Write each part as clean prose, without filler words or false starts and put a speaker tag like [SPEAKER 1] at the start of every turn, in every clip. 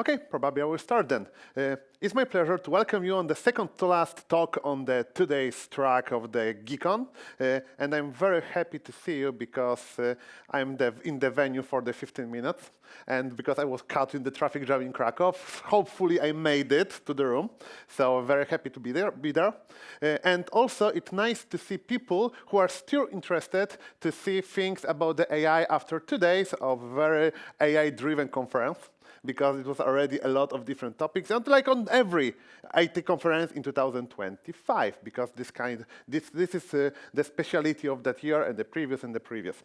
[SPEAKER 1] Okay, probably I will start then. It's my pleasure to welcome you on the second to last talk on the today's track of the GeeCON. And I'm very happy to see you because I'm in the venue for the 15 minutes. And because I was caught in the traffic jam in Krakow, hopefully I made it to the room. So very happy to be there. And also it's nice to see people who are still interested to see things about the AI after 2 days of very AI-driven conference, because it was already a lot of different topics, and like on every IT conference in 2025, because this is the speciality of that year and the previous.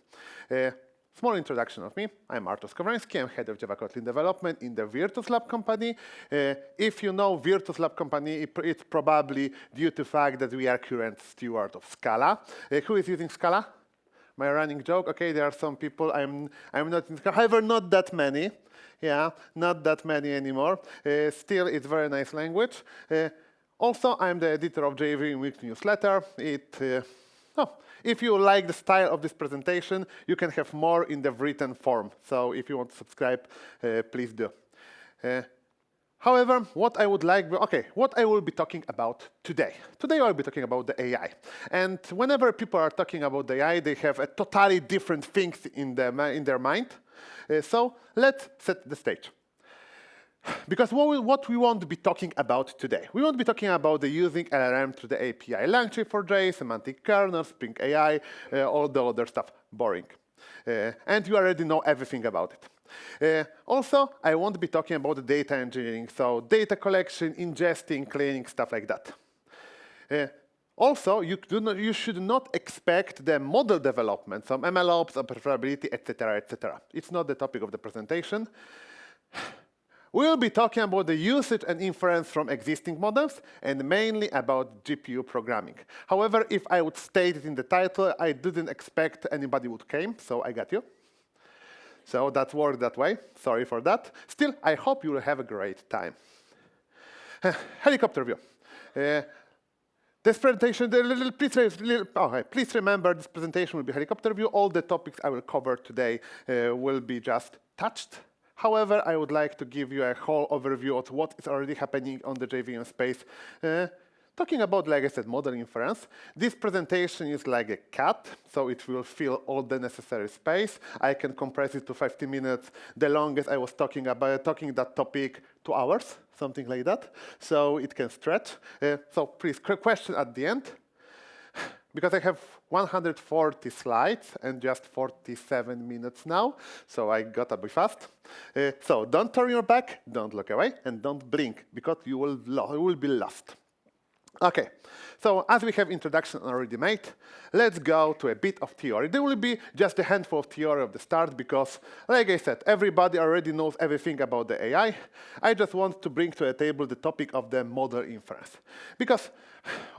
[SPEAKER 1] Small introduction of me. I'm Artur Skowronski. I'm head of Java Kotlin development in the Virtus Lab company. If you know Virtus Lab company, it's probably due to the fact that we are current steward of Scala. Who is using Scala? My running joke. Okay, there are some people. I'm not in Scala. However, not that many. Yeah, not that many anymore. Still, it's a very nice language. Also, I'm the editor of JVM weekly newsletter. If you like the style of this presentation, you can have more in the written form. So if you want to subscribe, please do. However, what I will be talking about today. Today I'll be talking about the AI. And whenever people are talking about the AI, they have a totally different things in their mind. So let's set the stage. Because what we want to be talking about today, we want to be talking about the using LLM to the API, Lang4j, semantic kernel, Spring AI, all the other stuff, boring. And you already know everything about it. Also, I want to be talking about the data engineering, so data collection, ingesting, cleaning, stuff like that. Also, you should not expect the model development, some MLOps, observability, etc., etc. It's not the topic of the presentation. We'll be talking about the usage and inference from existing models, and mainly about GPU programming. However, if I would state it in the title, I didn't expect anybody would come, so I got you. So that worked that way. Sorry for that. Still, I hope you will have a great time. Helicopter view. This presentation, please remember this presentation will be helicopter view. All the topics I will cover today will be just touched. However, I would like to give you a whole overview of what is already happening on the JVM space. Talking about, like I said, model inference, this presentation is like a cat, so it will fill all the necessary space. I can compress it to 50 minutes. The longest I was talking that topic, 2 hours, something like that. So it can stretch. So please, question at the end. Because I have 140 slides and just 47 minutes now, so I gotta be fast. So don't turn your back, don't look away, and don't blink, because you will be lost. Okay, so as we have introduction already made, let's go to a bit of theory. There will be just a handful of theory of the start because, like I said, everybody already knows everything about the AI. I just want to bring to the table the topic of the model inference. Because,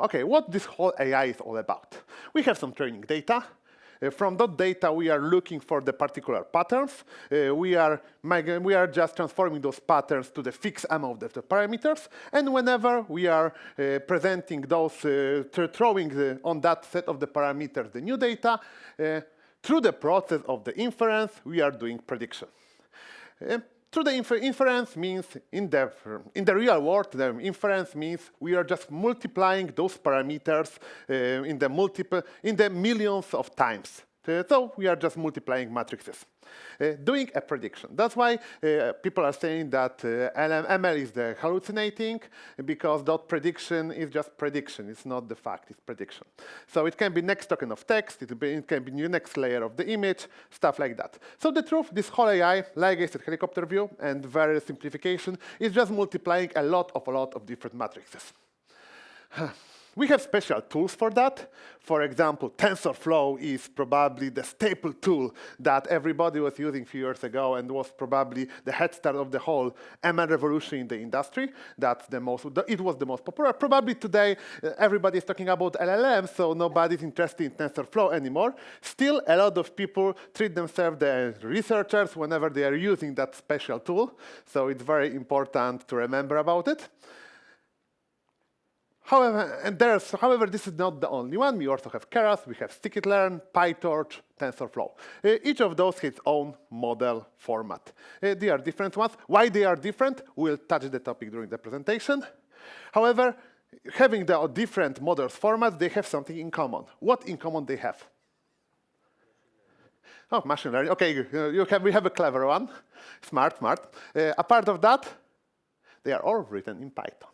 [SPEAKER 1] okay, what this whole AI is all about? We have some training data. From that data, we are looking for the particular patterns. We are just transforming those patterns to the fixed amount of the parameters. And whenever we are presenting those, throwing on that set of the parameters the new data, through the process of the inference, we are doing prediction. Through the inference means, in the real world, the inference means we are just multiplying those parameters in the millions of times. So we are just multiplying matrices, doing a prediction. That's why people are saying that ML is the hallucinating, because that prediction is just prediction. It's not the fact, it's prediction. So it can be next token of text, it can be new next layer of the image, stuff like that. So the truth, this whole AI, like I said, helicopter view and various simplification, is just multiplying a lot of different matrices. We have special tools for that. For example, TensorFlow is probably the staple tool that everybody was using a few years ago and was probably the head start of the whole ML revolution in the industry. It was the most popular. Probably today, everybody is talking about LLM, so nobody's interested in TensorFlow anymore. Still, a lot of people treat themselves as researchers whenever they are using that special tool. So it's very important to remember about it. However, this is not the only one. We also have Keras, we have scikit-learn, PyTorch, TensorFlow. Each of those has its own model format. They are different ones. Why they are different? We'll touch the topic during the presentation. However, having the different models formats, they have something in common. What in common they have? Oh, machine learning. Okay, we have a clever one. Smart. Apart of that, they are all written in Python.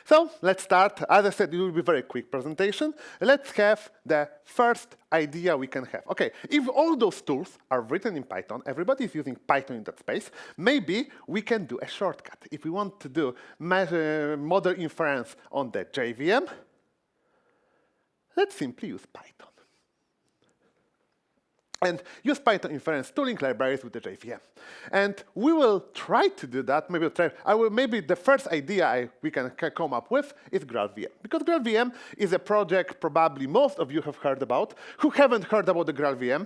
[SPEAKER 1] So let's start. As I said, it will be a very quick presentation. Let's have the first idea we can have. OK, if all those tools are written in Python, everybody is using Python in that space, maybe we can do a shortcut. If we want to do model inference on the JVM, let's simply use Python. And use Python inference tooling libraries with the JVM. And we will try to do that. Maybe the first idea we can come up with is GraalVM. Because GraalVM is a project probably most of you have heard about. Who haven't heard about the GraalVM?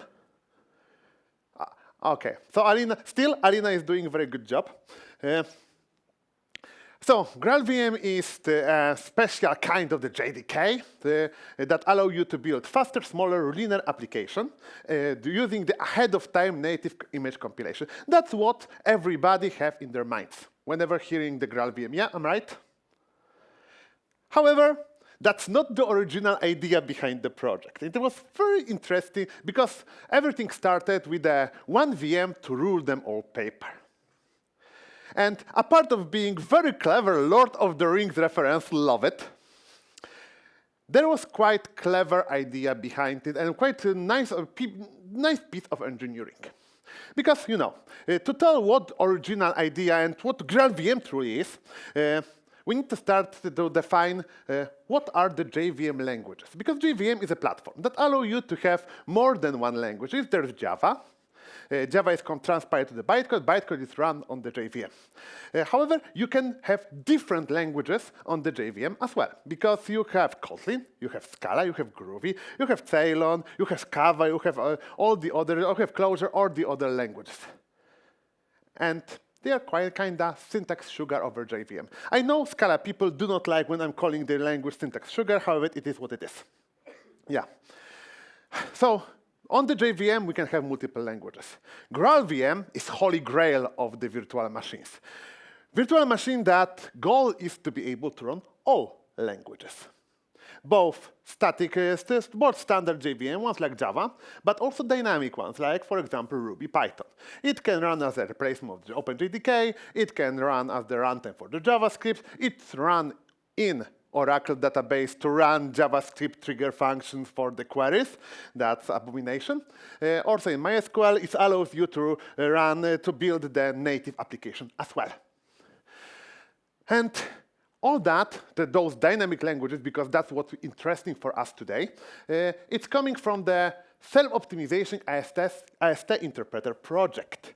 [SPEAKER 1] OK, so Alina is doing a very good job. So GraalVM is the special kind of the JDK that allow you to build faster, smaller, linear application using the ahead-of-time native image compilation. That's what everybody have in their minds whenever hearing the GraalVM. Yeah, I'm right? However, that's not the original idea behind the project. It was very interesting because everything started with one VM to rule them all paper. And apart of being very clever, Lord of the Rings reference, love it, there was quite clever idea behind it and quite a nice piece of engineering. Because, to tell what original idea and what GraalVM truly is, we need to start to define what are the JVM languages. Because JVM is a platform that allows you to have more than one language. If there's Java, Java is transpiled to the bytecode. Bytecode is run on the JVM. However, you can have different languages on the JVM as well, because you have Kotlin, you have Scala, you have Groovy, you have Ceylon, you have Java, you have all the other, you have Clojure, or the other languages. And they are quite kind of syntax sugar over JVM. I know Scala people do not like when I'm calling their language syntax sugar. However, it is what it is. Yeah. So on the JVM, we can have multiple languages. GraalVM is holy grail of the virtual machines. Virtual machine that goal is to be able to run all languages. Both static, both standard JVM ones like Java, but also dynamic ones like, for example, Ruby, Python. It can run as a replacement of the OpenJDK. It can run as the runtime for the JavaScript. It's run in Oracle database to run JavaScript trigger functions for the queries. That's abomination. Also in MySQL, it allows you to to build the native application as well. And all that, those dynamic languages, because that's what's interesting for us today, it's coming from the self-optimization AST interpreter project,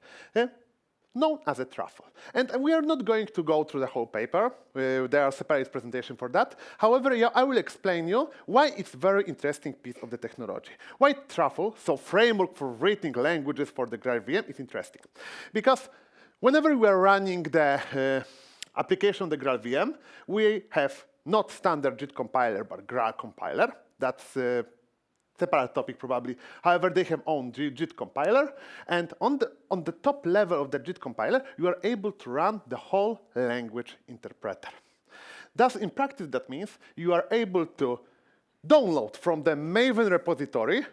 [SPEAKER 1] known as a truffle. And we are not going to go through the whole paper. There are separate presentations for that. However, I will explain you why it's a very interesting piece of the technology. Why truffle, so framework for writing languages for the GraalVM, is interesting. Because whenever we are running the application on the GraalVM, we have not standard JIT compiler, but Graal compiler. That's a separate topic probably. However, they have own JIT compiler. And on the top level of the JIT compiler, you are able to run the whole language interpreter. Thus, in practice, that means you are able to download from the Maven repository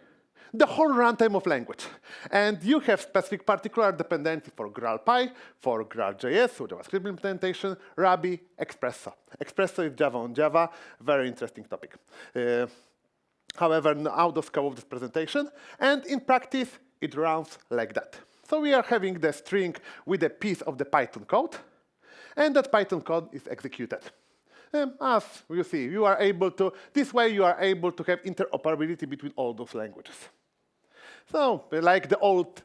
[SPEAKER 1] the whole runtime of language. And you have specific particular dependency for GraalPy, for GraalJS, so JavaScript implementation, Ruby, Expresso. Expresso is Java on Java, very interesting topic. However, out of scope of this presentation. And in practice, it runs like that. So we are having the string with a piece of the Python code, and that Python code is executed. As you see, you are able to, this way you are able to have interoperability between all those languages. So, like the old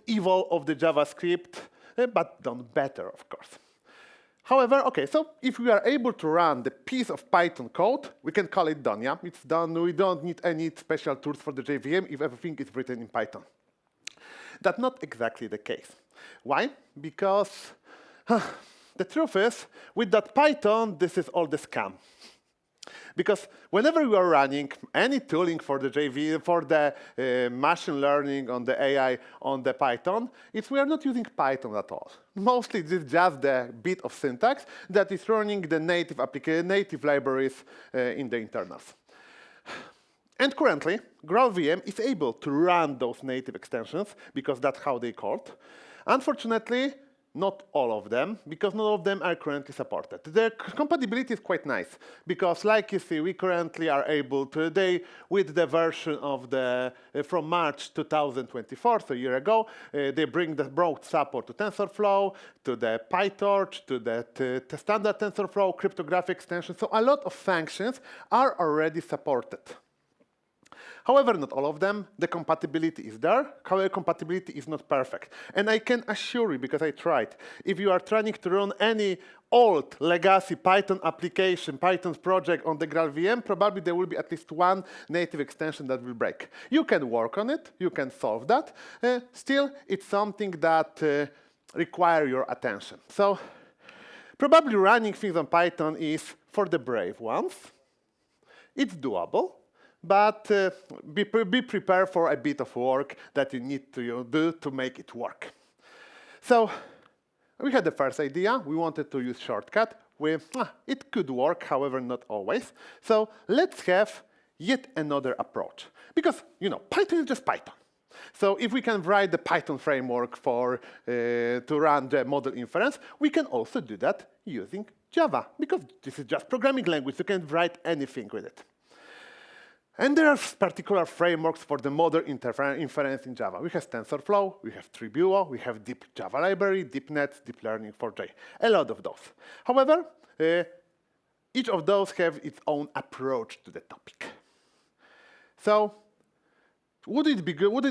[SPEAKER 1] evil of the JavaScript, but done better, of course. However, OK, so if we are able to run the piece of Python code, we can call it done. Yeah, it's done. We don't need any special tools for the JVM if everything is written in Python. That's not exactly the case. Why? Because the truth is, with that Python, this is all the scam. Because whenever you are running any tooling for the JVM, for the machine learning on the AI on the Python, we are not using Python at all. Mostly this is just the bit of syntax that is running the native libraries in the internals. And currently, GraalVM is able to run those native extensions because that's how they called. Unfortunately, not all of them, because not all of them are currently supported. Their compatibility is quite nice, because like you see, we currently are able to, with the version of from March 2024, so a year ago, they brought support to TensorFlow, to the PyTorch, to the standard TensorFlow cryptographic extension. So a lot of functions are already supported. However, not all of them. The compatibility is there. However, compatibility is not perfect. And I can assure you, because I tried, if you are trying to run any old legacy Python application, Python project on the GraalVM, probably there will be at least one native extension that will break. You can work on it. You can solve that. Still, it's something that requires your attention. So probably running things on Python is for the brave ones. It's doable. But be prepared for a bit of work that you need to do to make it work. So we had the first idea. We wanted to use shortcut. It could work, however, not always. So let's have yet another approach. Because, Python is just Python. So if we can write the Python framework to run the model inference, we can also do that using Java. Because this is just programming language. You can write anything with it. And there are particular frameworks for the model inference in Java. We have TensorFlow, we have Tribuo, we have Deep Java Library, DeepNet, Deep Learning 4J, a lot of those. However, each of those have its own approach to the topic. So wouldn't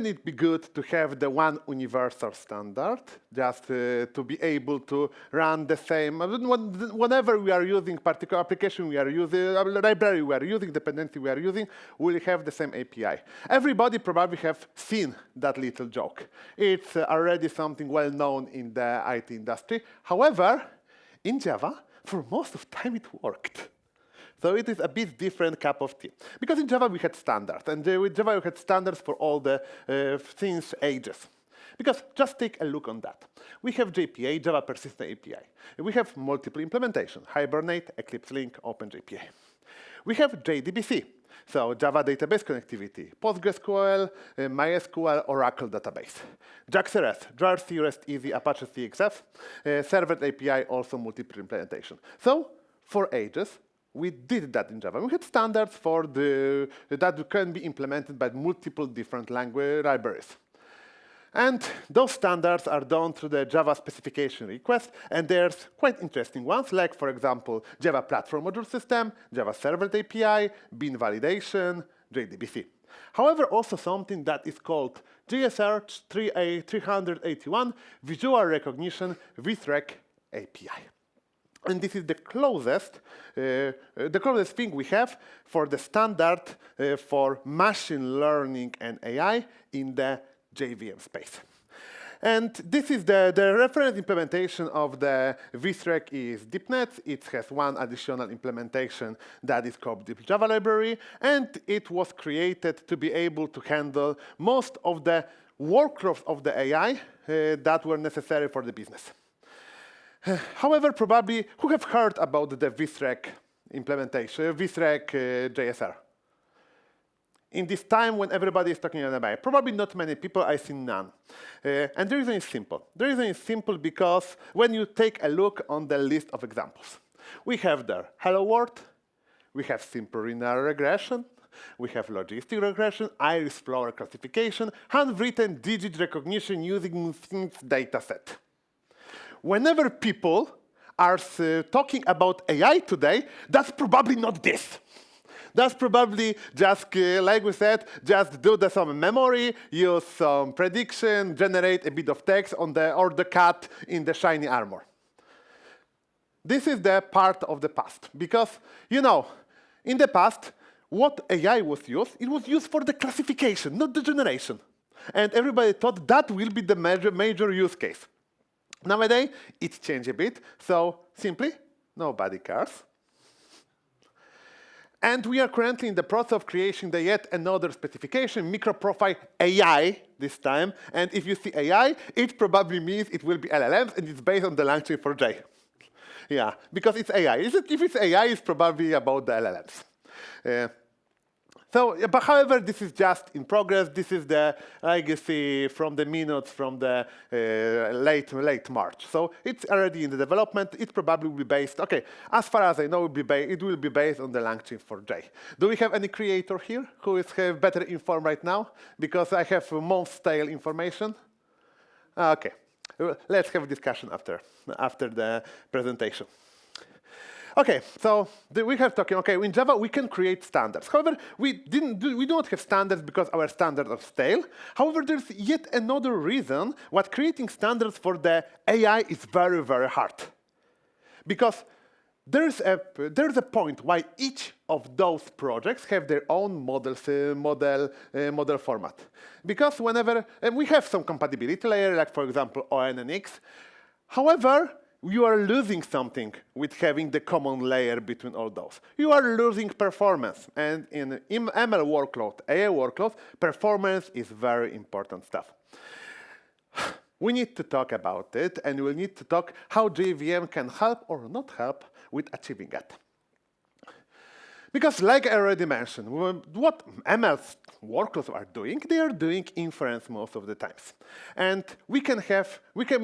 [SPEAKER 1] it be good to have the one universal standard, just to be able to run the same, whenever we are using particular application we are using, library we are using, dependency we are using, we'll have the same API. Everybody probably have seen that little joke. It's already something well known in the IT industry. However, in Java, for most of the time it worked. So it is a bit different cup of tea. Because in Java we had standards, and with Java we had standards for all the since ages. Because just take a look on that. We have JPA, Java Persistent API. We have multiple implementations, Hibernate, Eclipse Link, OpenJPA. We have JDBC, so Java Database Connectivity, PostgreSQL, MySQL, Oracle Database. JAX-RS, JARC, REST Easy, Apache CXF, Servlet API, also multiple implementation. So for ages, we did that in Java. We had standards that can be implemented by multiple different language libraries. And those standards are done through the Java specification request, and there's quite interesting ones, like, for example, Java Platform Module System, Java Servlet API, Bean Validation, JDBC. However, also something that is called JSR381 Visual Recognition API. And this is the closest thing we have for the standard for machine learning and AI in the JVM space. And this is the reference implementation of the VSREC is DeepNet. It has one additional implementation that is called Deep Java Library, and it was created to be able to handle most of the workloads of the AI that were necessary for the business. However, probably, who have heard about the VSREC implementation, VSREC JSR? In this time when everybody is talking about AI, probably not many people, I see none. And the reason is simple. The reason is simple because when you take a look on the list of examples, we have there Hello World, we have simple linear regression, we have logistic regression, iris flower classification, handwritten digit recognition using Sphinx dataset. Whenever people are talking about AI today, that's probably not this. That's probably just, like we said, just do some memory, use some prediction, generate a bit of text on or the cat in the shiny armor. This is the part of the past. Because, in the past, what AI was used, it was used for the classification, not the generation. And everybody thought that will be the major use case. Nowadays, it's changed a bit, so simply, nobody cares. And we are currently in the process of creating the yet another specification, microprofile AI this time. And if you see AI, it probably means it will be LLMs, and it's based on the langchain for J. Yeah, because it's AI. If it's AI, it's probably about the LLMs. But however, this is just in progress. This is the legacy from the minutes from the late March. So it's already in the development. It probably will be based, OK, as far as I know, it will be based on the langchain for J. Do we have any creator here who is better informed right now? Because I have most stale information. OK, let's have a discussion after the presentation. OK, so we have talking. OK, in Java we can create standards. However, we do not have standards because our standards are stale. However, there's yet another reason why creating standards for the AI is very, very hard. Because there's a point why each of those projects have their own model format. Because whenever we have some compatibility layer, like for example ON and X. However, you are losing something with having the common layer between all those. You are losing performance. And in ML workload, AI workload, performance is very important stuff. We need to talk about it, and we need to talk how JVM can help or not help with achieving it. Because like I already mentioned, what ML workloads are doing, they are doing inference most of the times. And we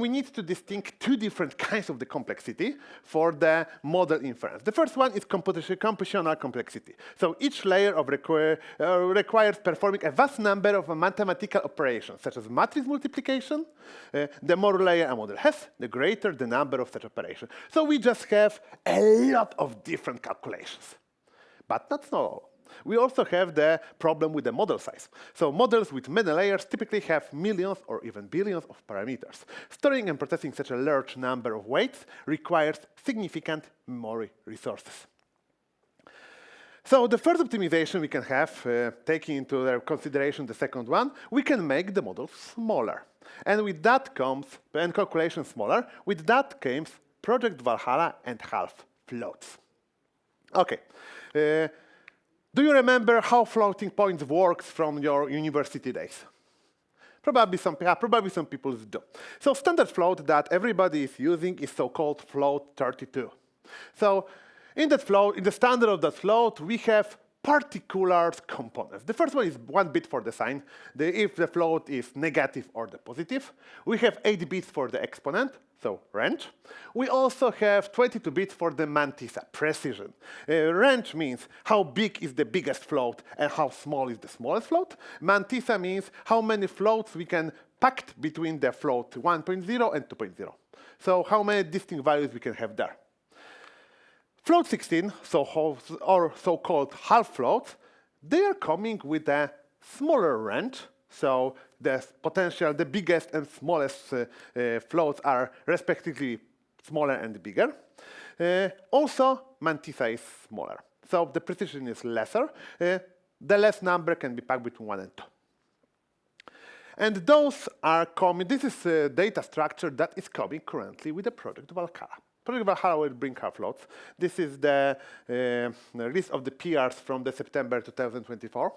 [SPEAKER 1] need to distinguish two different kinds of the complexity for the model inference. The first one is computational complexity. So each layer of requires performing a vast number of mathematical operations, such as matrix multiplication. The more layer a model has, the greater the number of such operations. So we just have a lot of different calculations. But that's not all. We also have the problem with the model size. So models with many layers typically have millions or even billions of parameters. Storing and processing such a large number of weights requires significant memory resources. So the first optimization we can have, taking into consideration the second one, we can make the models smaller. And with that comes, and calculation smaller, with that comes Project Valhalla and half floats. OK. Do you remember how floating points works from your university days? Probably some people do. So standard float that everybody is using is so-called float 32. So in that float, in the standard of that float, we have particular components. The first one is 1 bit for the sign, if the float is negative or the positive. We have 8 bits for the exponent, so range. We also have 22 bits for the mantissa, precision. Range means how big is the biggest float and how small is the smallest float. Mantissa means how many floats we can pack between the float 1.0 and 2.0. So how many distinct values we can have there. Float 16, or so-called half floats, they are coming with a smaller range. So the biggest and smallest floats are respectively smaller and bigger. Also, mantissa is smaller. So the precision is lesser. The less number can be packed between 1 and 2. And those are coming. This is a data structure that is coming currently with the Project Valhalla. Project Valhalla will bring half floats. This is the list of the PRs from the September 2024.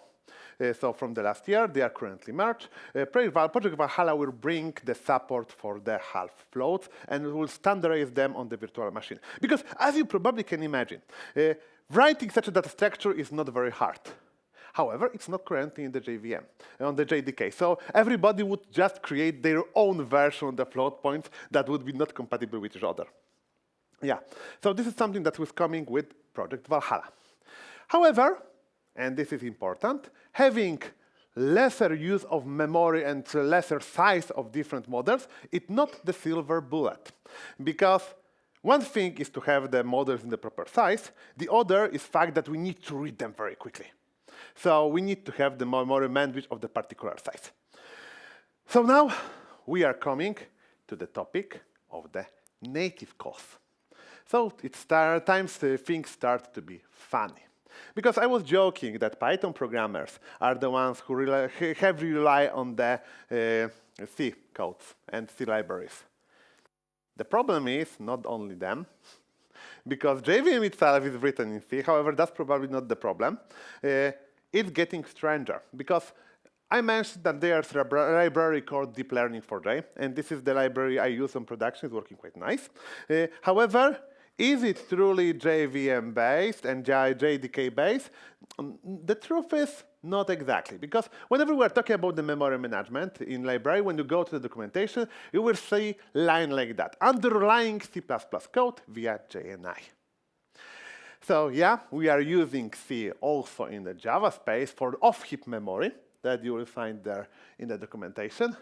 [SPEAKER 1] So from the last year, they are currently merged. Project Valhalla will bring the support for the half floats and will standardize them on the virtual machine. Because as you probably can imagine, writing such a data structure is not very hard. However, it's not currently in the JVM, on the JDK. So everybody would just create their own version of the float points that would be not compatible with each other. Yeah, so this is something that was coming with Project Valhalla. However, and this is important, having lesser use of memory and lesser size of different models is not the silver bullet. Because one thing is to have the models in the proper size. The other is the fact that we need to read them very quickly. So we need to have the memory bandwidth of the particular size. So now we are coming to the topic of the native calls. So things start to be funny. Because I was joking that Python programmers are the ones who heavily rely on the C codes and C libraries. The problem is not only them, because JVM itself is written in C. However, that's probably not the problem. It's getting stranger, because I mentioned that there's a library called Deep Learning for J, and this is the library I use on production. It's working quite nice. However, is it truly JVM-based and JDK-based? The truth is not exactly, because whenever we're talking about the memory management in library, when you go to the documentation, you will see line like that, underlying C++ code via JNI. So yeah, we are using C also in the Java space for off-heap memory that you will find there in the documentation.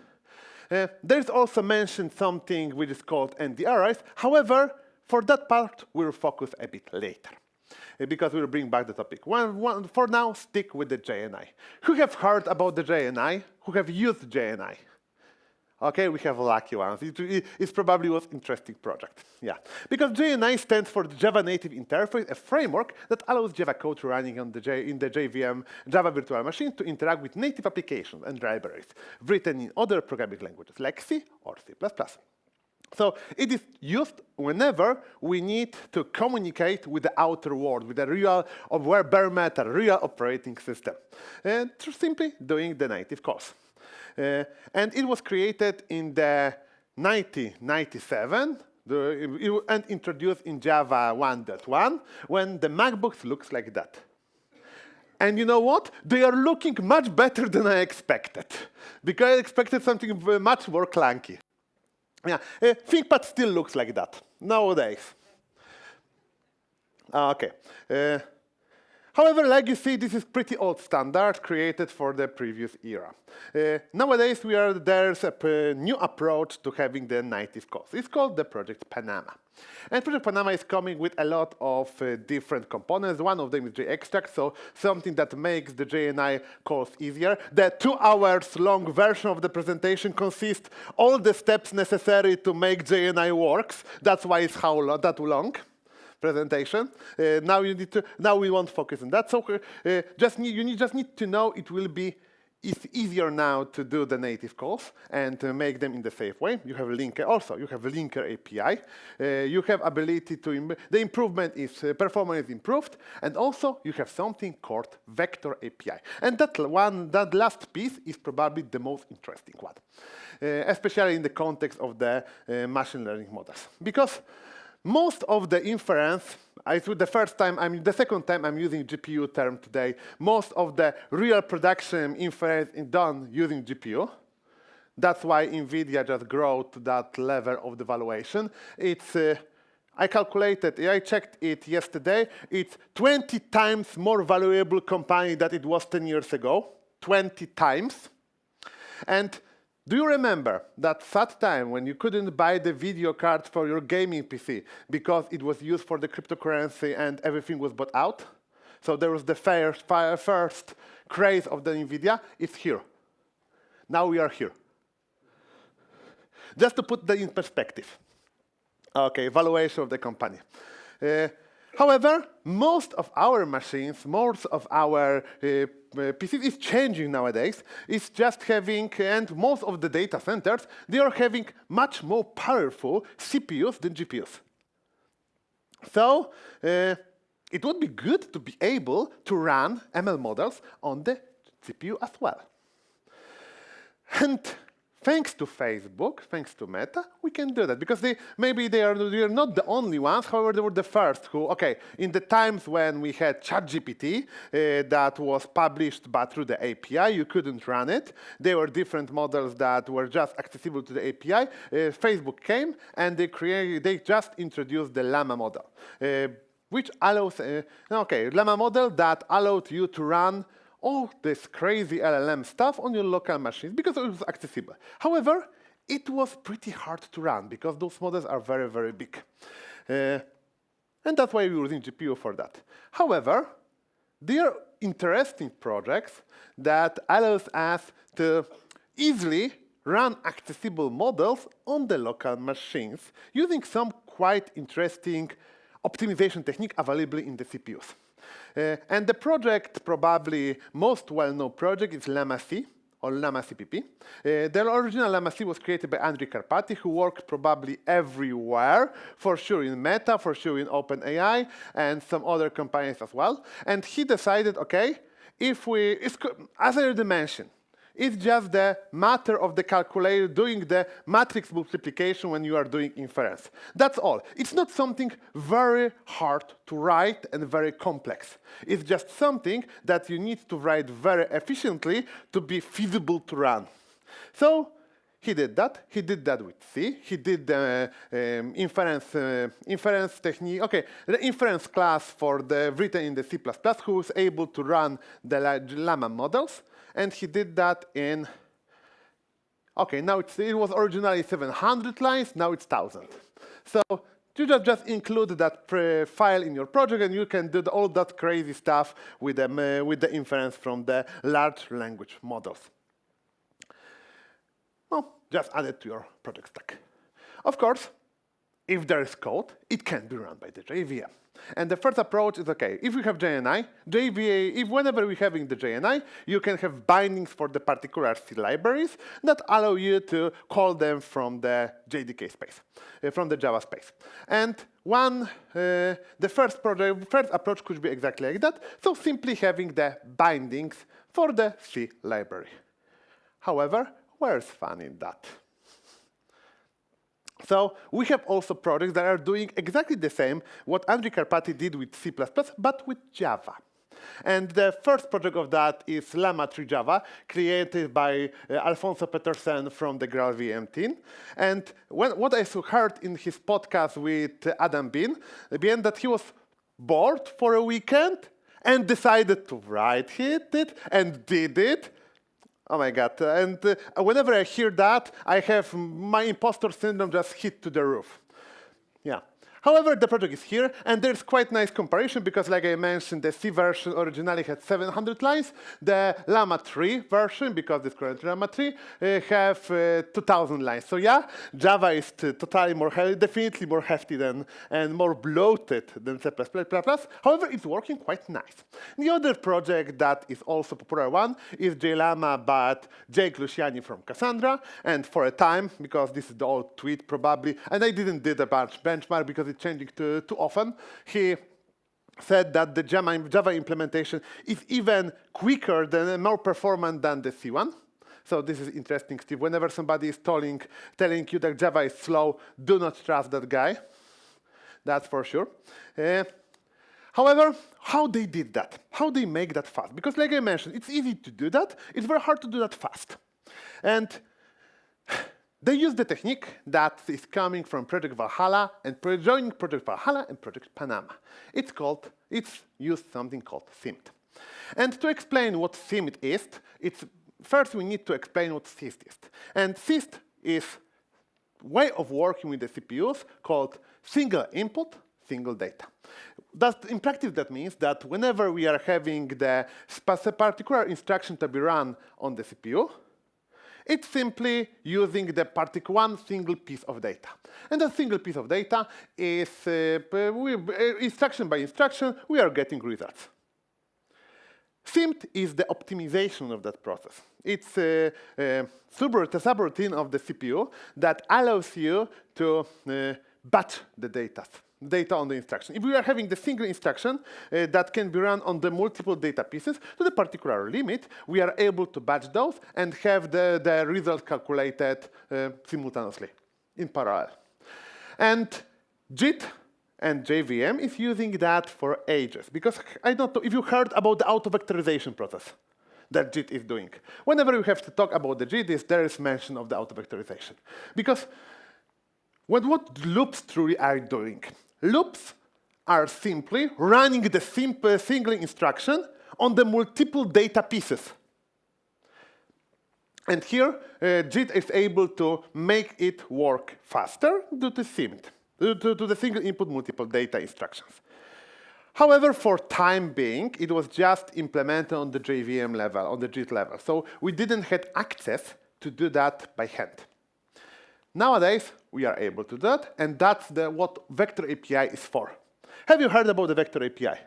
[SPEAKER 1] There's also mentioned something which is called NDRs. However, for that part, we'll focus a bit later, because we'll bring back the topic. For now, stick with the JNI. Who have heard about the JNI? Who have used JNI? Okay, we have lucky ones. It's probably was interesting project. Yeah, because JNI stands for Java Native Interface, a framework that allows Java code running on in the JVM Java virtual machine to interact with native applications and libraries written in other programming languages like C or C++. So it is used whenever we need to communicate with the outer world, with the real, or bare metal, real operating system, and simply doing the native calls. And it was created in the 1997 and introduced in Java 1.1 when the MacBooks looks like that. And you know what? They are looking much better than I expected, because I expected something much more clunky. Yeah, ThinkPad still looks like that nowadays. Okay. However, like you see, this is pretty old standard created for the previous era. Nowadays, there's a new approach to having the native calls. It's called the Project Panama. And Project Panama is coming with a lot of different components. One of them is JExtract, so something that makes the JNI calls easier. The 2 hours long version of the presentation consists all the steps necessary to make JNI works. That's why it's that long presentation. Now we won't focus on that. So you just need to know it's easier now to do the native calls and to make them in the safe way. You have linker also. You have a linker API. You have ability to the improvement is performance is improved, and also you have something called vector API. And that last piece is probably the most interesting one, especially in the context of the machine learning models, because most of the inference, the second time I'm using GPU term today, most of the real production inference is done using GPU. That's why NVIDIA just grew to that level of the valuation. I checked it yesterday, it's 20 times more valuable company than it was 10 years ago, 20 times. And do you remember that time when you couldn't buy the video card for your gaming PC because it was used for the cryptocurrency and everything was bought out? So there was the first craze of the NVIDIA. It's here. Now we are here. Just to put that in perspective. Okay, valuation of the company. However, most of our machines, most of our PCs is changing nowadays. It's just having, and most of the data centers, they are having much more powerful CPUs than GPUs. So it would be good to be able to run ML models on the CPU as well. And thanks to Facebook, thanks to Meta, we can do that, because maybe they are not the only ones. However, they were the first who, in the times when we had ChatGPT that was published but through the API, you couldn't run it. There were different models that were just accessible to the API. Facebook came and they just introduced the Llama model, which allows, Llama model that allowed you to run all this crazy LLM stuff on your local machines because it was accessible. However, it was pretty hard to run because those models are very, very big. And that's why we're using GPU for that. However, there are interesting projects that allows us to easily run accessible models on the local machines using some quite interesting optimization technique available in the CPUs. And the project, probably most well-known project, is LLM-as-a-Service, or Llama CPP. The original Llama C was created by Andrej Karpathy, who worked probably everywhere, for sure in Meta, for sure in OpenAI, and some other companies as well. And he decided, okay, as I already mentioned, it's just the matter of the calculator doing the matrix multiplication when you are doing inference. That's all. It's not something very hard to write and very complex. It's just something that you need to write very efficiently to be feasible to run. So he did that. He did that with C. He did the inference technique. Okay, the inference class for the written in the C++, who was able to run the Llama models. And he did that in, okay, now it was originally 700 lines, now it's 1,000. So you just include that file in your project, and you can do all that crazy stuff with the inference from the large language models. Well, just add it to your project stack. Of course, if there is code, it can be run by the JVM. And the first approach is, okay, if we have JNI, whenever we're having the JNI, you can have bindings for the particular C libraries that allow you to call them from the JDK space, from the Java space. And the first approach could be exactly like that, so simply having the bindings for the C library. However, where's fun in that? So we have also projects that are doing exactly the same what Andrej Karpathy did with C++, but with Java. And the first project of that is Llama 3 Java, created by Alfonso Petersen from the GraalVM team. And what I heard in his podcast with Adam Bean, that he was bored for a weekend and decided to write it and did it. Oh my God, and whenever I hear that, I have my imposter syndrome just hit to the roof. Yeah. However, the project is here, and there's quite nice comparison because, like I mentioned, the C version originally had 700 lines. The Llama 3 version, because it's currently Llama 3, have 2,000 lines. So yeah, Java is totally more definitely more hefty and more bloated than C++. However, it's working quite nice. The other project that is also a popular one is JLlama, but Jake Luciani from Cassandra. And for a time, because this is the old tweet probably, and I didn't do the benchmark because it's changing too often, he said that the Java implementation is even quicker and more performant than the C one. So this is interesting, Steve. Whenever somebody is telling you that Java is slow, do not trust that guy. That's for sure. However, how they did that? How they make that fast? Because like I mentioned, it's easy to do that. It's very hard to do that fast. And they use the technique that is coming from Project Valhalla and joining Project Valhalla and Project Panama. It's used something called SIMD. And to explain what SIMD is, first we need to explain what SIST is. And SIST is a way of working with the CPUs called single input, single data. In practice, that means that whenever we are having the particular instruction to be run on the CPU, it's simply using the one single piece of data. And that single piece of data is, instruction by instruction, we are getting results. SIMD is the optimization of that process. It's a subroutine of the CPU that allows you to batch the data on the instruction. If we are having the single instruction that can be run on the multiple data pieces to the particular limit, we are able to batch those and have the result calculated simultaneously in parallel. And JIT and JVM is using that for ages. Because I don't know if you heard about the auto-vectorization process that JIT is doing. Whenever we have to talk about the JIT, there is mention of the auto-vectorization. Because what loops truly are doing? Loops are simply running the single instruction on the multiple data pieces. And here, JIT is able to make it work faster due to SIMD, due to the single input multiple data instructions. However, for time being, it was just implemented on the JVM level, on the JIT level. So we didn't have access to do that by hand. Nowadays, we are able to do that, and that's what Vector API is for. Have you heard about the Vector API?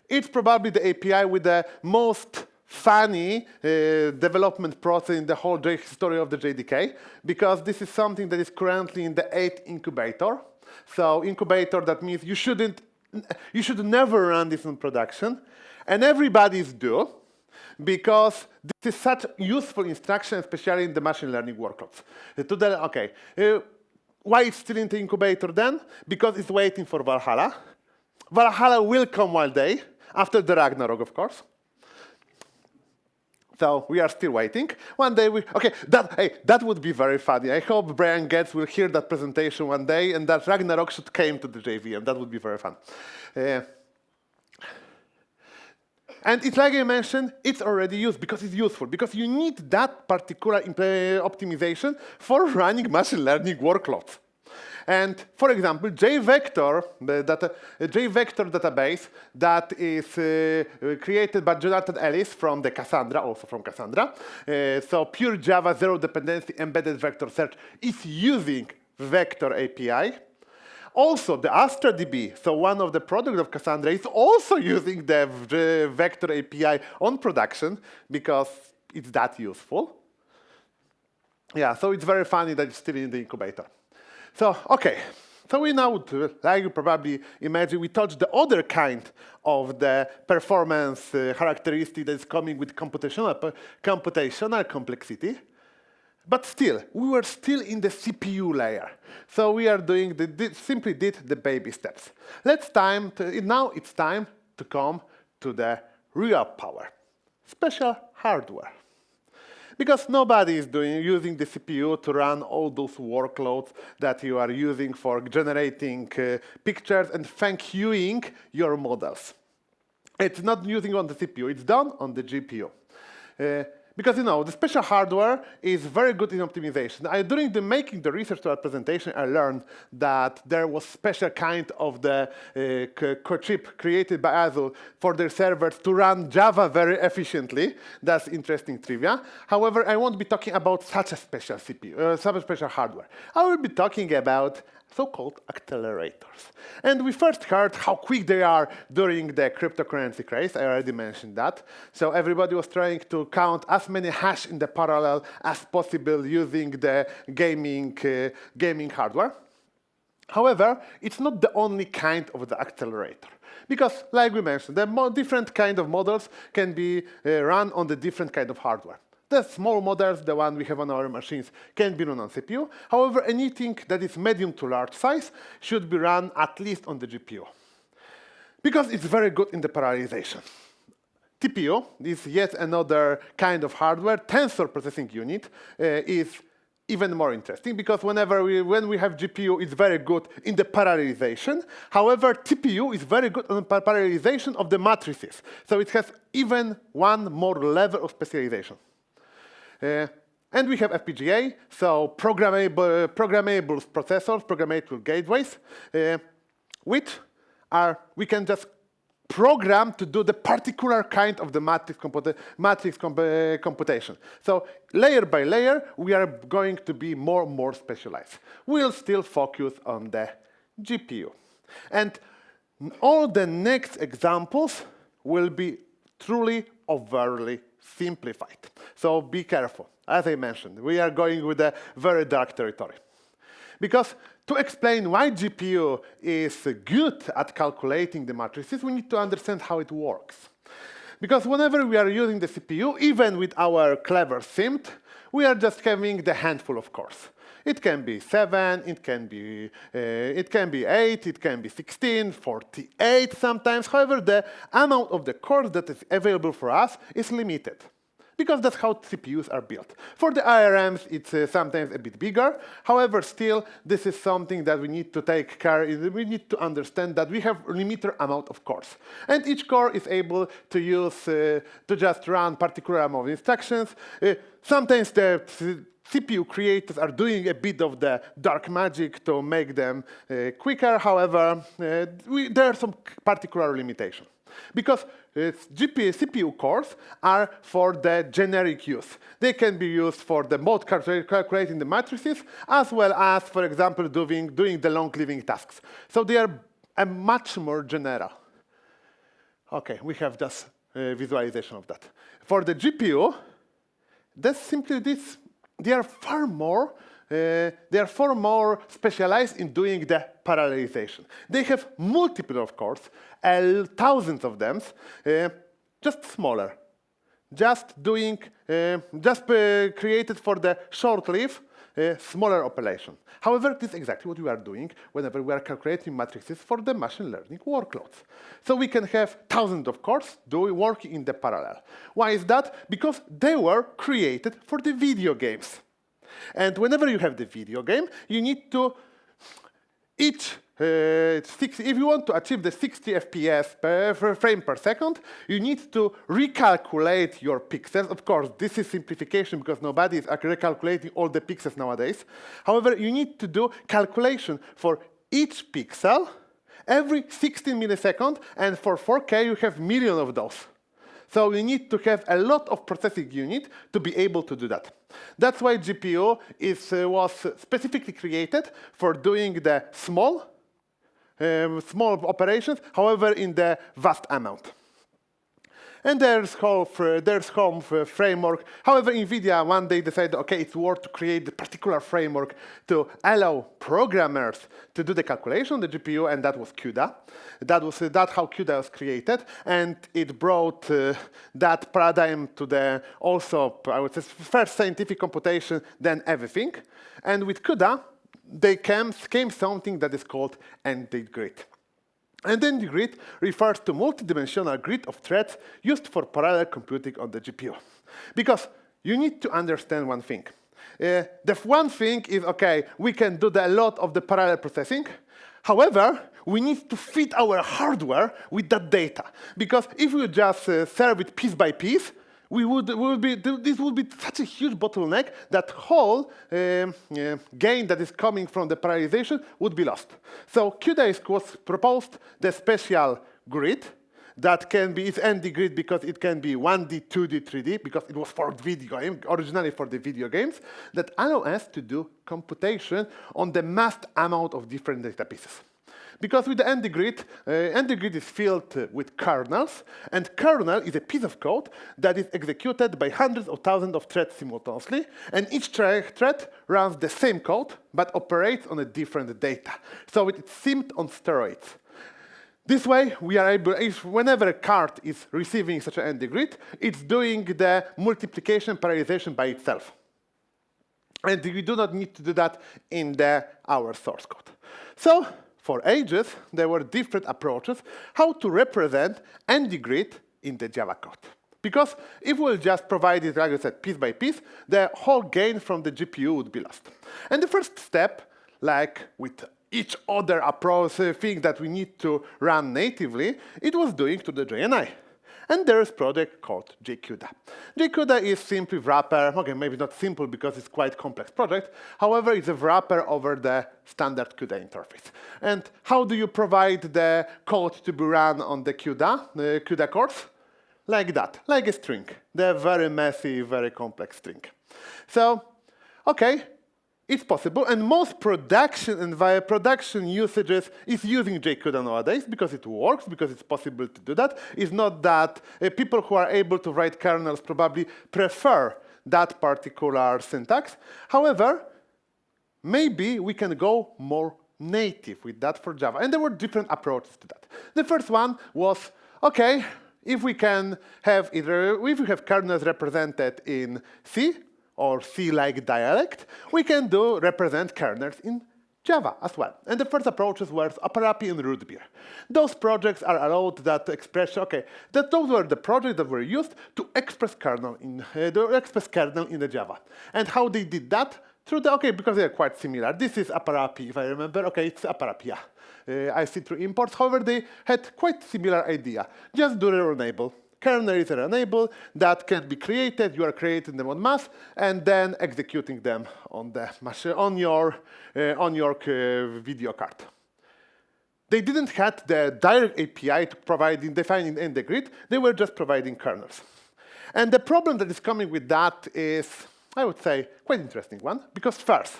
[SPEAKER 1] It's probably the API with the most funny development process in the whole history of the JDK, because this is something that is currently in the 8th incubator. So incubator, that means you should never run this in production, and everybody's do, because this is such useful instruction, especially in the machine learning workloads. Why it's still in the incubator then? Because it's waiting for Valhalla. Valhalla will come one day, after the Ragnarok, of course. So we are still waiting. One day that would be very funny. I hope Brian Getz will hear that presentation one day, and that Ragnarok should come to the JVM. That would be very fun. And it's like I mentioned, it's already used because it's useful, because you need that particular optimization for running machine learning workloads. And for example, JVector, a JVector database that is created by Jonathan Ellis from the Cassandra, also from Cassandra. So pure Java, zero dependency, embedded vector search is using Vector API. Also, the AstraDB, so one of the products of Cassandra, is also using the Vector API on production because it's that useful. Yeah, so it's very funny that it's still in the incubator. So, OK. So we now, like you probably imagine, we touched the other kind of the performance characteristic that is coming with computational complexity. But still, we were still in the CPU layer. So we are doing simply did the baby steps. Now it's time to come to the real power, special hardware. Because nobody is using the CPU to run all those workloads that you are using for generating pictures and fine-tuning your models. It's not using on the CPU, it's done on the GPU. Because the special hardware is very good in optimization. During making the research to our presentation, I learned that there was special kind of the chip created by Azure for their servers to run Java very efficiently. That's interesting trivia. However, I won't be talking about such a special CPU, such a special hardware. I will be talking about so-called accelerators. And we first heard how quick they are during the cryptocurrency craze. I already mentioned that. So everybody was trying to count as many hash in the parallel as possible using the gaming hardware. However, it's not the only kind of the accelerator. Because, like we mentioned, the different kind of models can be run on the different kind of hardware. The small models, the one we have on our machines, can be run on CPU. However, anything that is medium to large size should be run at least on the GPU, because it's very good in the parallelization. TPU is yet another kind of hardware. Tensor processing unit is even more interesting, because when we have GPU, it's very good in the parallelization. However, TPU is very good on the parallelization of the matrices. So it has even one more level of specialization. And we have FPGA, so programmable processors, programmable gateways, which we can just program to do the particular kind of the matrix computation. So layer by layer, we are going to be more and more specialized. We'll still focus on the GPU. And all the next examples will be truly overly simplified. So be careful. As I mentioned, we are going with a very dark territory. Because to explain why GPU is good at calculating the matrices, we need to understand how it works. Because whenever we are using the CPU, even with our clever SIMD, we are just having the handful of cores. It can be 7, it can be 8, it can be 16, 48 sometimes. However, the amount of the cores that is available for us is limited, because that's how CPUs are built. For the IRMs, it's sometimes a bit bigger. However, still, this is something that we need to take care of. We need to understand that we have a limited amount of cores. And each core is able to use, to just run particular amount of instructions. Sometimes the CPU creators are doing a bit of the dark magic to make them quicker. However, there are some particular limitations. Because CPU cores are for the generic use. They can be used for the mode calculating the matrices, as well as, for example, doing the long-living tasks. So they are much more general. OK, we have just visualization of that. For the GPU, that's simply this. They are far more specialized in doing the parallelization. They have multiple of cores, thousands of them, just smaller, just created for the short-lived, smaller operation. However, this is exactly what we are doing whenever we are calculating matrices for the machine learning workloads. So we can have thousands of cores working in the parallel. Why is that? Because they were created for the video games. And whenever you have the video game, you need to if you want to achieve the 60 FPS per frame per second, you need to recalculate your pixels. Of course, this is simplification because nobody is recalculating all the pixels nowadays. However, you need to do calculation for each pixel every 16 milliseconds, and for 4K, you have millions of those. So you need to have a lot of processing unit to be able to do that. That's why GPU was specifically created for doing the small operations, however, in the vast amount. And there's home framework. However, NVIDIA one day decided, okay, it's worth to create the particular framework to allow programmers to do the calculation on the GPU, and that was CUDA. That's how CUDA was created, and it brought that paradigm to the also, I would say, first scientific computation, then everything. And with CUDA, they came something that is called ended grid. And then the grid refers to multidimensional grid of threads used for parallel computing on the GPU. Because you need to understand one thing. The one thing is, okay, we can do a lot of the parallel processing. However, we need to fit our hardware with that data. Because if we just serve it piece by piece, this would be such a huge bottleneck that whole gain that is coming from the parallelization would be lost. So CUDA was proposed the special grid that can be, it's ND grid because it can be 1D, 2D, 3D, because it was for video game, originally for the video games, that allow us to do computation on the massed amount of different data pieces. Because with the ND grid is filled with kernels, and kernel is a piece of code that is executed by hundreds of thousands of threads simultaneously, and each thread runs the same code, but operates on a different data. So it's simmed on steroids. This way, we are able, whenever a card is receiving such an ND grid, it's doing the multiplication parallelization by itself. And we do not need to do that in our source code. So, for ages, there were different approaches how to represent ND grid in the Java code. Because if we'll just provide it, like I said, piece by piece, the whole gain from the GPU would be lost. And the first step, like with each other approach thing that we need to run natively, it was doing to the JNI. And there is a project called JCUDA. JCUDA is simply wrapper, okay, maybe not simple because it's quite complex project. However, it's a wrapper over the standard CUDA interface. And how do you provide the code to be run on the CUDA cores? Like that, like a string. The very messy, very complex string. So, okay, it's possible, and most production and via production usages is using JCUDA nowadays because it works, because it's possible to do that. It's not that people who are able to write kernels probably prefer that particular syntax. However, maybe we can go more native with that for Java, and there were different approaches to that. The first one was, okay, if we have kernels represented in C, or C-like dialect, we can represent kernels in Java as well. And the first approaches were Aparapi and root beer. Those projects are allowed that expression, okay, those were the projects that were used to express kernel in the Java. And how they did that? Through because they are quite similar. This is Aparapi, if I remember. Okay, it's Aparapi, yeah. I see through imports. However, they had quite similar idea. Just do the enable. Kernel is an enable that can be created. You are creating them en masse and then executing them on the machine, on your video card. They didn't have the direct API to defining in the grid. They were just providing kernels. And the problem that is coming with that is, I would say, quite interesting one. Because first,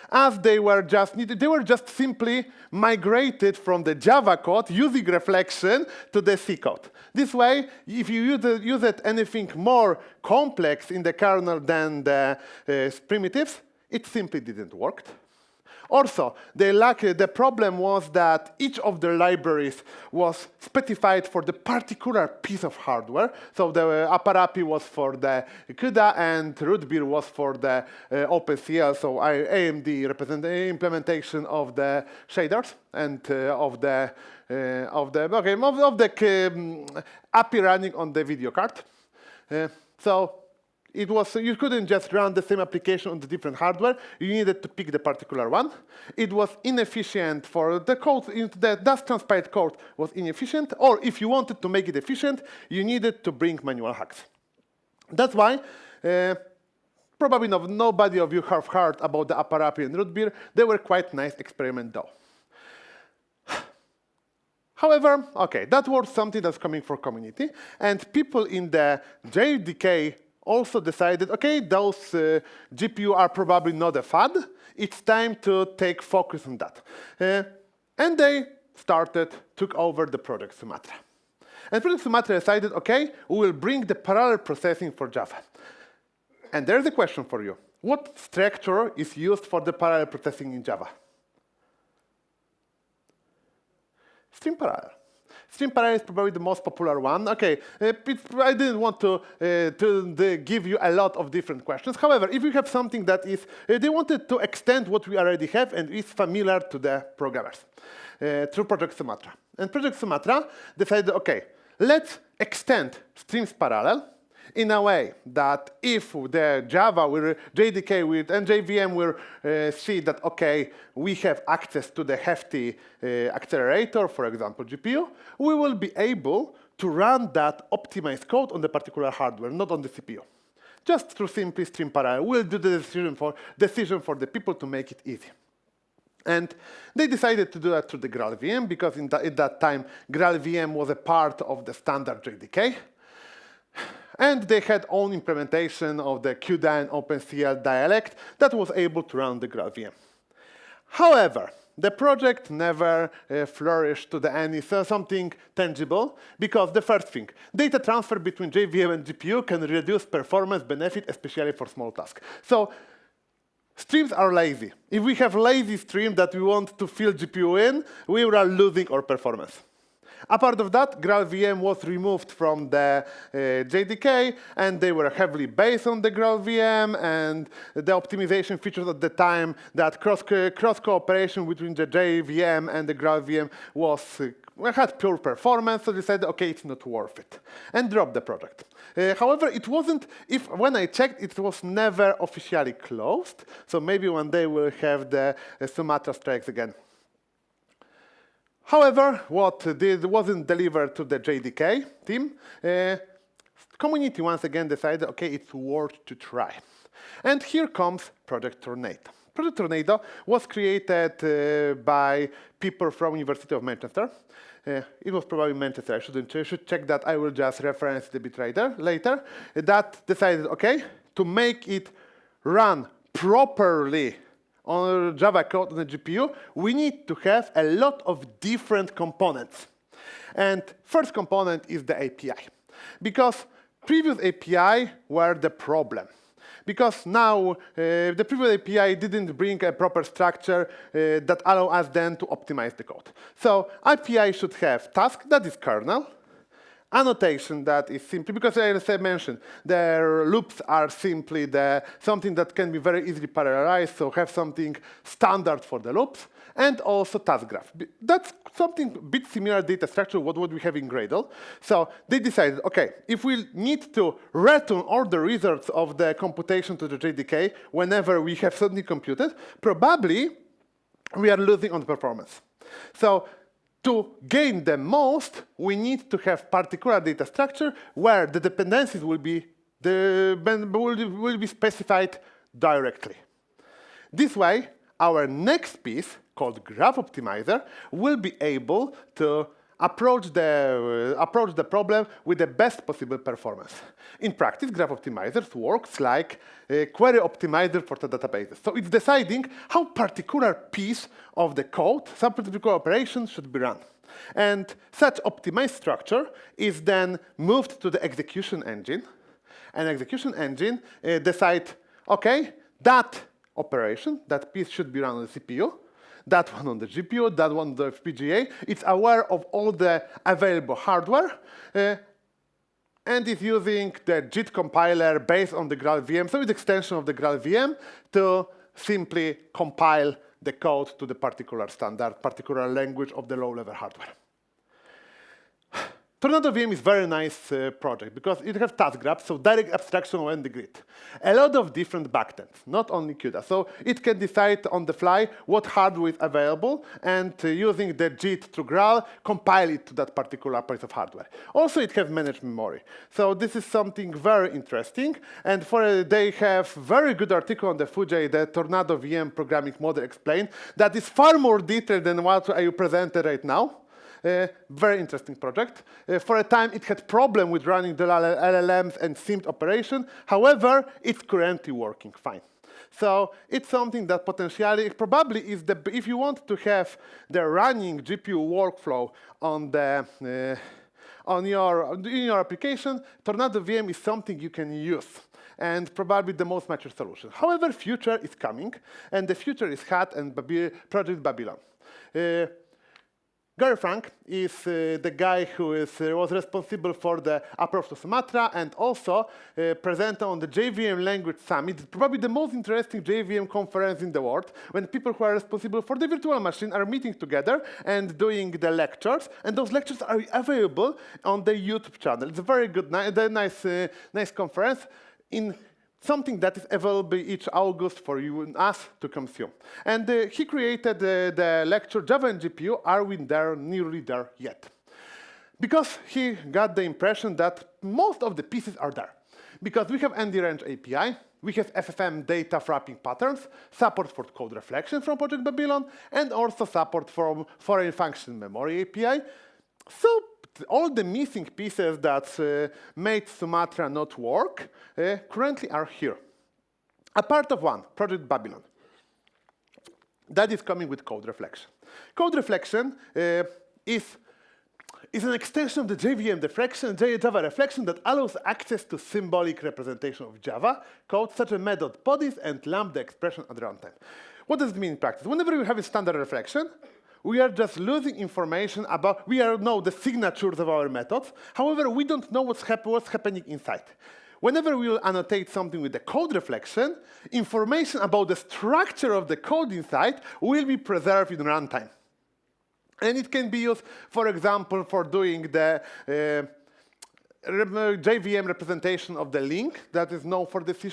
[SPEAKER 1] as they were just simply migrated from the Java code using reflection to the C code. This way, if you use it anything more complex in the kernel than the primitives, it simply didn't work. Also, the problem was that each of the libraries was specified for the particular piece of hardware. So the API was for the CUDA, and root beer was for the OpenCL, so AMD implementation of the shaders and of the API running on the video card. You couldn't just run the same application on the different hardware. You needed to pick the particular one. It was inefficient for the code. The dust transpiled code was inefficient. Or if you wanted to make it efficient, you needed to bring manual hacks. That's why probably nobody of you have heard about the API and root beer. They were quite nice experiment though. However, okay, that was something that's coming from community, and people in the JDK also decided, okay, those GPU are probably not a fad. It's time to take focus on that. And they took over the Project Sumatra. And Project Sumatra decided, okay, we will bring the parallel processing for Java. And there's a question for you. What structure is used for the parallel processing in Java? Stream parallel. Stream parallel is probably the most popular one. Okay, I didn't want to give you a lot of different questions. However, if you have something that is, they wanted to extend what we already have and is familiar to the programmers through Project Sumatra. And Project Sumatra decided, okay, let's extend streams parallel in a way that if the Java JDK and JVM will see that, okay, we have access to the hefty accelerator, for example, GPU, we will be able to run that optimized code on the particular hardware, not on the CPU. Just through simply stream parallel, we'll do the decision for the people to make it easy. And they decided to do that through the GraalVM, because at that time, GraalVM was a part of the standard JDK. And they had own implementation of the CUDA and OpenCL dialect that was able to run the GraalVM. However, the project never flourished to the end, something tangible, because the first thing, data transfer between JVM and GPU can reduce performance benefit, especially for small tasks. So streams are lazy. If we have lazy stream that we want to fill GPU in, we are losing our performance. Apart of that, GraalVM was removed from the JDK, and they were heavily based on the GraalVM, and the optimization features at the time that cross-cooperation between the JVM and the GraalVM had poor performance, so they said, okay, it's not worth it, and dropped the project. However, it wasn't, when I checked, it was never officially closed, so maybe one day we'll have the Sumatra strikes again. However, what wasn't delivered to the JDK team, community once again decided, okay, it's worth to try. And here comes Project Tornado. Project Tornado was created by people from University of Manchester. It was probably Manchester. I should check that. I will just reference it a bit later. That decided, okay, to make it run properly on Java code on the GPU, we need to have a lot of different components. And first component is the API. Because previous API were the problem. Because now the previous API didn't bring a proper structure that allow us then to optimize the code. So API should have task, that is kernel, annotation that is simply, because as I mentioned, their loops are simply something that can be very easily parallelized, so have something standard for the loops, and also task graph. That's something a bit similar data structure what we have in Gradle. So they decided, okay, if we need to return all the results of the computation to the JDK whenever we have something computed, probably we are losing on performance. So to gain the most, we need to have particular data structure where the dependencies will be specified directly. This way, our next piece, called Graph Optimizer, will be able to approach the problem with the best possible performance. In practice, Graph Optimizers works like a query optimizer for the databases. So it's deciding how particular piece of the code, some particular operation should be run. And such optimized structure is then moved to the execution engine. And execution engine decides, OK, that operation, that piece should be run on the CPU, that one on the GPU, that one on the FPGA. It's aware of all the available hardware, and is using the JIT compiler based on the GraalVM, so it's extension of the GraalVM to simply compile the code to the particular standard, particular language of the low-level hardware. TornadoVM is a very nice project because it has task graphs, so direct abstraction on the grid. A lot of different backends, not only CUDA. So it can decide on the fly what hardware is available and using the JIT through Graal, compile it to that particular piece of hardware. Also, it has managed memory. So this is something very interesting. And they have very good article on the Fuji, the TornadoVM programming model explained, that is far more detailed than what I presented right now. Very interesting project. For a time, it had problem with running the LLMs and SIMD operation. However, it's currently working fine. So it's something that potentially, probably is the, if you want to have the running GPU workflow on the, in your application, TornadoVM is something you can use, and probably the most mature solution. However, future is coming, and the future is HAT and Project Babylon. Gary Frank is the guy who was responsible for the approach to Sumatra and also presented on the JVM Language Summit, probably the most interesting JVM conference in the world, when people who are responsible for the virtual machine are meeting together and doing the lectures, and those lectures are available on the YouTube channel. It's a very good, nice conference in something that is available each August for you and us to consume. And he created the lecture, Java and GPU, are we there, nearly there yet? Because he got the impression that most of the pieces are there. Because we have ND-Range API, we have FFM data wrapping patterns, support for code reflection from Project Babylon, and also support from foreign function memory API. So all the missing pieces that made Sumatra not work currently are here. A part of one, Project Babylon. That is coming with code reflection. Code reflection is an extension of the JVM Java reflection that allows access to symbolic representation of Java code, such as method bodies and lambda expression at runtime. What does it mean in practice? Whenever you have a standard reflection, we are just losing information about, we know the signatures of our methods. However, we don't know what's happening inside. Whenever we will annotate something with the code reflection, information about the structure of the code inside will be preserved in runtime. And it can be used, for example, for doing the JVM representation of the link that is known for the C#,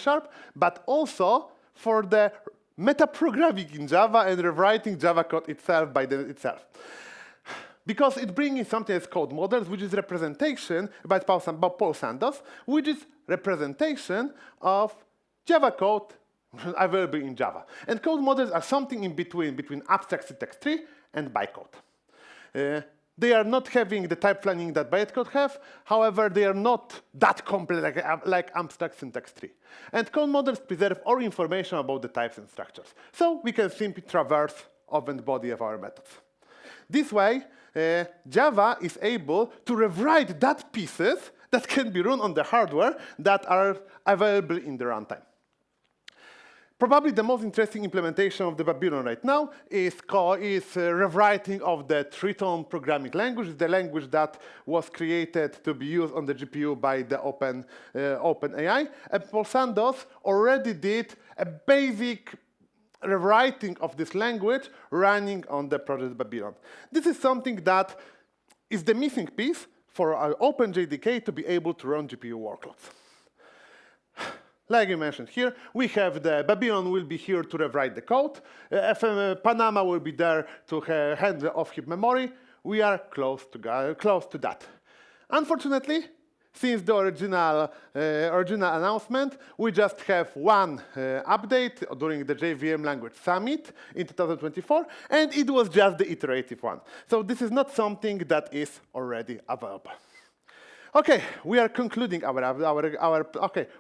[SPEAKER 1] but also for the metaprogramming in Java and rewriting Java code itself by itself. Because it brings in something as code models, which is representation by Paul Santos, which is representation of Java code available in Java. And code models are something in between abstract syntax tree and bytecode. They are not having the type planning that bytecode have. However, they are not that complex like abstract syntax tree. And code models preserve all information about the types and structures. So we can simply traverse of the body of our methods. This way, Java is able to rewrite that pieces that can be run on the hardware that are available in the runtime. Probably the most interesting implementation of the Babylon right now is rewriting of the Triton programming language, the language that was created to be used on the GPU by the OpenAI. And Paul Santos already did a basic rewriting of this language running on the Project Babylon. This is something that is the missing piece for our OpenJDK to be able to run GPU workloads. Like I mentioned here, we have the Babylon will be here to rewrite the code. Panama will be there to handle off-heap memory. We are close to that. Unfortunately, since the original announcement, we just have one update during the JVM Language Summit in 2024, and it was just the iterative one. So this is not something that is already available. Okay, we are concluding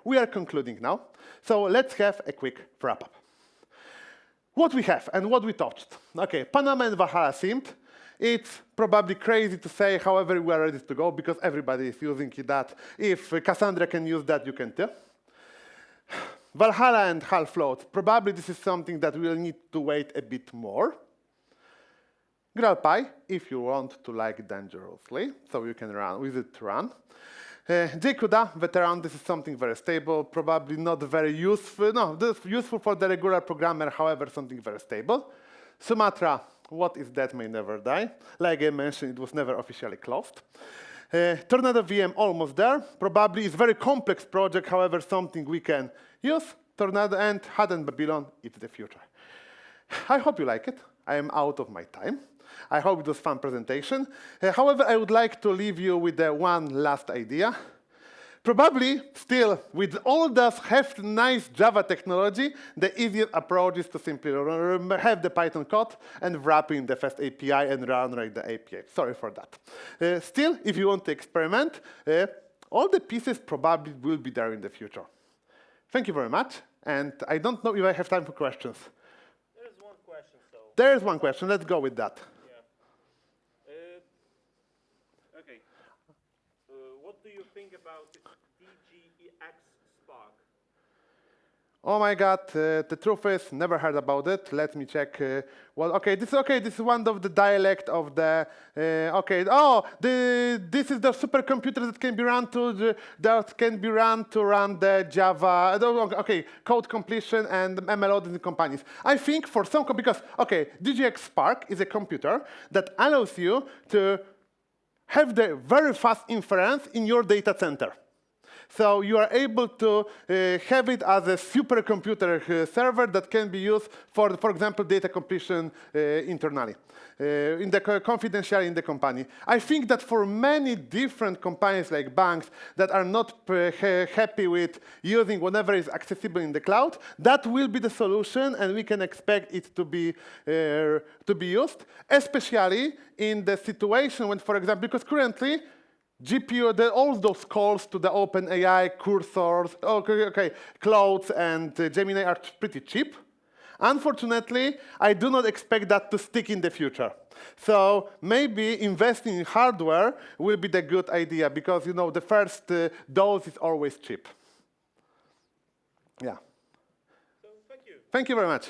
[SPEAKER 1] we are concluding now. So let's have a quick wrap-up. What we have and what we touched. Okay, Panama and Valhalla themed. It's probably crazy to say, however, we are ready to go because everybody is using that. If Cassandra can use that, you can too. Valhalla and half float. Probably this is something that we will need to wait a bit more. GraalPy, if you want to like dangerously, so you can run with it to run. JCUDA, veteran, this is something very stable, probably not very useful. No, this is useful for the regular programmer, however, something very stable. Sumatra, what is that may never die. Like I mentioned, it was never officially closed. TornadoVM, almost there. Probably is a very complex project, however, something we can use. Tornado and Valhalla and Babylon, it's the future. I hope you like it. I am out of my time. I hope it was a fun presentation. However, I would like to leave you with one last idea. Probably, still, with all that have nice Java technology, the easiest approach is to simply have the Python code and wrap in the fast API and run the API. Sorry for that. Still, if you want to experiment, all the pieces probably will be there in the future. Thank you very much. And I don't know if I have time for questions.
[SPEAKER 2] There is one question, so.
[SPEAKER 1] There is one question. Let's go with that.
[SPEAKER 2] Okay. What do you think about DGEX Spark?
[SPEAKER 1] Oh my God, the truth is, never heard about it. Let me check. This is one of the dialect of the. This is the supercomputer that can be run to run the Java. Okay, code completion and ML auditing companies. I think for some because DGX Spark is a computer that allows you to have the very fast inference in your data center. So you are able to have it as a supercomputer server that can be used for example, data completion internally, in the confidentiality in the company. I think that for many different companies like banks that are not happy with using whatever is accessible in the cloud, that will be the solution, and we can expect it to be used, especially in the situation when, for example, because currently GPU, all those calls to the OpenAI, cursors, clouds, and Gemini are pretty cheap. Unfortunately, I do not expect that to stick in the future. So maybe investing in hardware will be the good idea because the first dose is always cheap. Yeah.
[SPEAKER 2] So thank you.
[SPEAKER 1] Thank you very much.